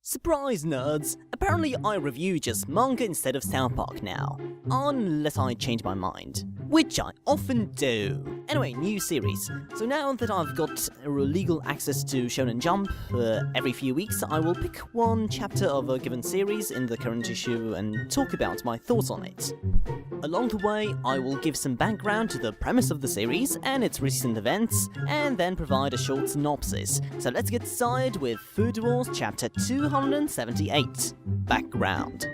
Surprise, nerds! Apparently I review just manga instead of South Park now. Unless I change my mind. Which I often do. Anyway, new series. So now that I've got legal access to Shonen Jump, every few weeks I will pick one chapter of a given series in the current issue and talk about my thoughts on it. Along the way, I will give some background to the premise of the series and its recent events, and then provide a short synopsis. So let's get started with Food Wars Chapter 278. Background.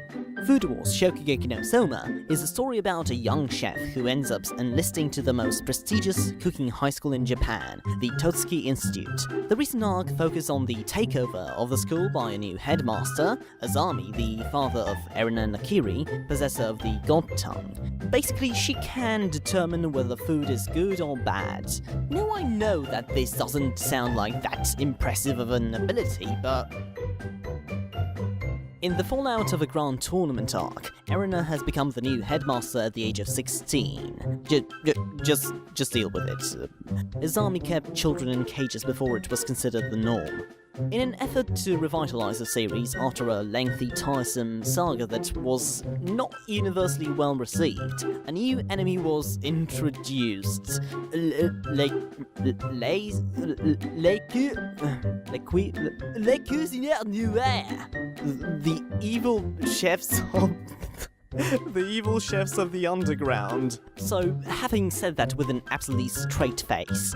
Food Wars Shokugeki no Soma is a story about a young chef who ends up enlisting to the most prestigious cooking high school in Japan, the Totsuki Institute. The recent arc focuses on the takeover of the school by a new headmaster, Azami, the father of Erina Nakiri, possessor of the God Tongue. Basically, she can determine whether food is good or bad. Now I know that this doesn't sound like that impressive of an ability, but in the fallout of a grand tournament arc, Erina has become the new headmaster at the age of 16. Just deal with it. Izami kept children in cages before it was considered the norm. In an effort to revitalize the series after a lengthy, tiresome saga that was not universally well received, a new enemy was introduced. Les cuisinières noirs. The evil chefs of the evil chefs of the underground. So, having said that with an absolutely straight face,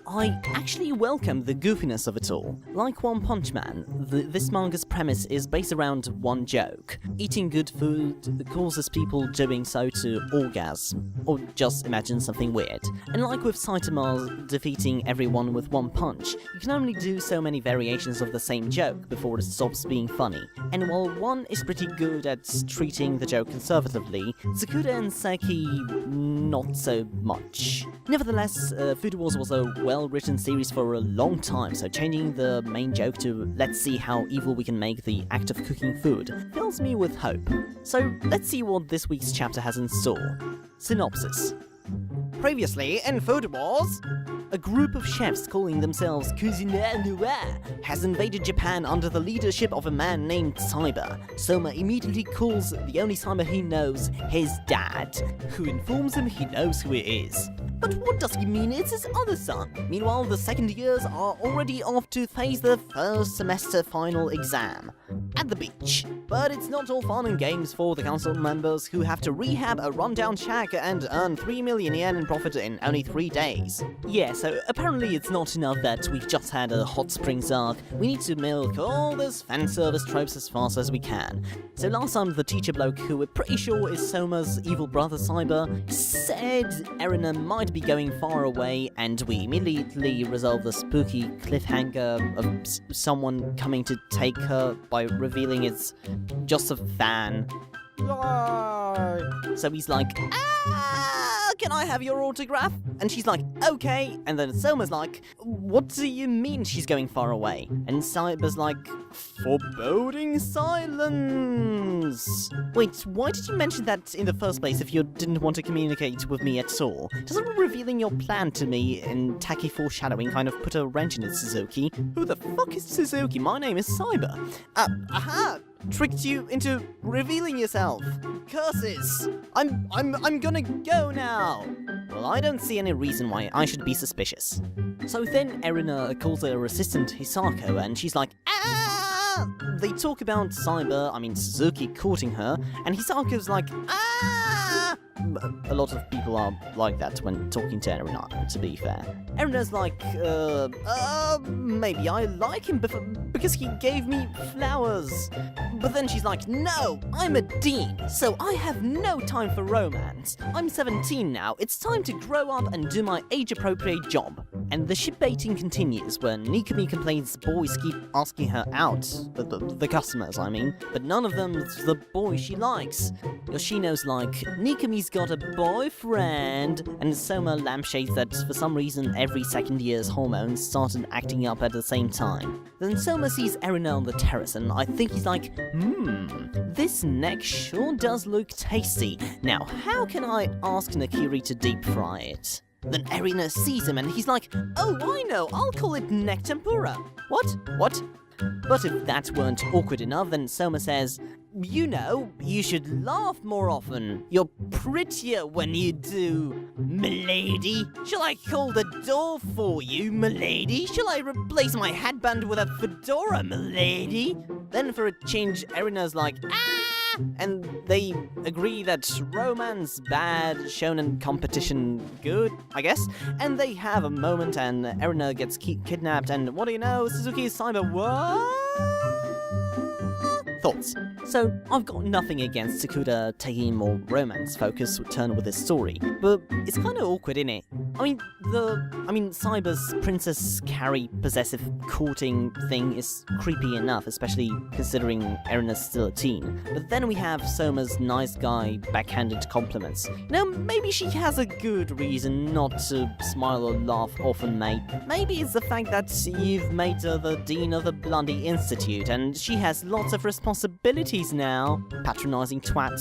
I actually welcome the goofiness of it all. Like One Punch Man, this manga's premise is based around one joke. Eating good food causes people doing so to orgasm, or just imagine something weird. And like with Saitama defeating everyone with one punch, you can only do so many variations of the same joke before it stops being funny. And while one is pretty good at treating the joke conservatively, Sakuda and Seki not so much. Nevertheless, Food Wars was a well-written series for a long time, so changing the main joke to "let's see how evil we can make the act of cooking food" fills me with hope. So let's see what this week's chapter has in store. Synopsis. Previously in Food Wars, a group of chefs calling themselves Cuisiniers Noirs has invaded Japan under the leadership of a man named Cyber. Soma immediately calls the only Cyber he knows his dad, who informs him he knows who he is. But what does he mean it's his other son? Meanwhile, the second years are already off to face their first semester final exam at the beach. But it's not all fun and games for the council members who have to rehab a rundown shack and earn 3 million yen in profit in only 3 days. Yeah, so apparently it's not enough that we've just had a hot springs arc. We need to milk all this fan service tropes as fast as we can. So last time the teacher bloke, who we're pretty sure is Soma's evil brother Cyber, said Erina might be going far away, and we immediately resolve the spooky cliffhanger of someone coming to take her by revealing it's just a fan. So he's like, can I have your autograph? And she's like, okay. And then Soma's like, what do you mean she's going far away? And Cyber's like, foreboding silence. Wait, why did you mention that in the first place if you didn't want to communicate with me at all? Doesn't revealing your plan to me in tacky foreshadowing kind of put a wrench in it, Suzuki? Who the fuck is Suzuki? My name is Cyber. Aha! Tricked you into revealing yourself. Curses! I'm gonna go now. Well, I don't see any reason why I should be suspicious. So then Erina calls her assistant Hisako and she's like, ah! They talk about Suzuki courting her, and Hisako's like, ah! A lot of people are like that when talking to Erina, to be fair. Erina's like, maybe I like him because he gave me flowers. But then she's like, no, I'm a dean, so I have no time for romance. I'm 17 now, it's time to grow up and do my age-appropriate job. And the ship baiting continues when Nikumi complains boys keep asking her out, the customers I mean, but none of them's the boy she likes. Yoshino's like, Nikumi's got a boyfriend, and Soma lampshades that for some reason every second year's hormones started acting up at the same time. Then Soma sees Erina on the terrace and I think he's like, this neck sure does look tasty. Now how can I ask Nakiri to deep fry it? Then Erina sees him and he's like, oh, I know, I'll call it neck tempura. What? But if that weren't awkward enough, then Soma says, "You know, you should laugh more often. You're prettier when you do, milady. Shall I call the door for you, milady? Shall I replace my headband with a fedora, milady?" Then for a change, Erina's like, "Ah!" And they agree that romance bad, shonen competition good, I guess. And they have a moment and Erina gets kidnapped and what do you know, Suzuki's cyber what? Thoughts? So, I've got nothing against Sakuda taking a more romance-focused turn with his story, but it's kind of awkward, innit? I mean, Cyber's Princess Carrie possessive courting thing is creepy enough, especially considering Erina's still a teen. But then we have Soma's nice guy backhanded compliments. Now, maybe she has a good reason not to smile or laugh often, mate. Maybe it's the fact that you've made her the dean of the Blondie Institute, and she has lots of responsibilities now. Patronizing twat.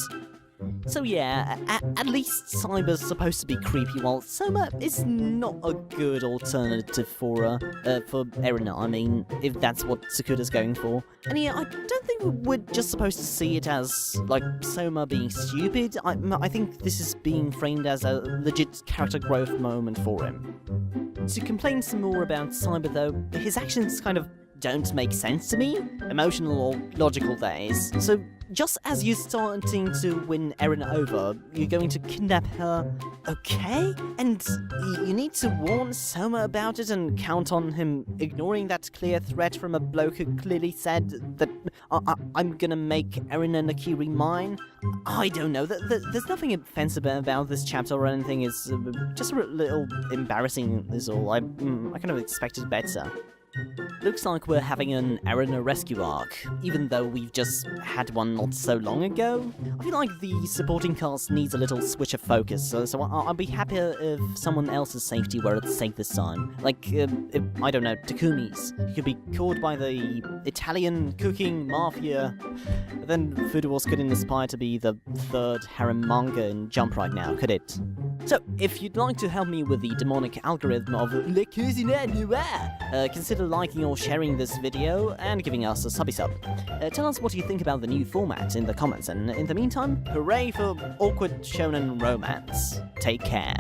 So yeah, at least Cyber's supposed to be creepy, while Soma is not a good alternative for Erina, I mean, if that's what Sakuda's going for. And yeah, I don't think we're just supposed to see it as, like, Soma being stupid. I think this is being framed as a legit character growth moment for him. To complain some more about Cyber though, his actions kind of don't make sense to me, emotional or logical days. So just as you're starting to win Erina over, you're going to kidnap her, okay? And you need to warn Soma about it and count on him ignoring that clear threat from a bloke who clearly said that I'm gonna make Erina Nakiri mine? I don't know, there's nothing offensive about this chapter or anything, it's just a little embarrassing is all. I kind of expected better. Looks like we're having an Erina rescue arc, even though we've just had one not so long ago. I feel like the supporting cast needs a little switch of focus, so I'll be happier if someone else's safety were at stake this time. Like, if, I don't know, Takumi's. He could be caught by the Italian cooking mafia. But then Food Wars couldn't aspire to be the third harem manga in Jump right now, could it? So, if you'd like to help me with the demonic algorithm of Le Cuisinier Noir, consider liking or sharing this video and giving us a subby sub. Tell us what you think about the new format in the comments, and in the meantime, hooray for awkward shonen romance. Take care.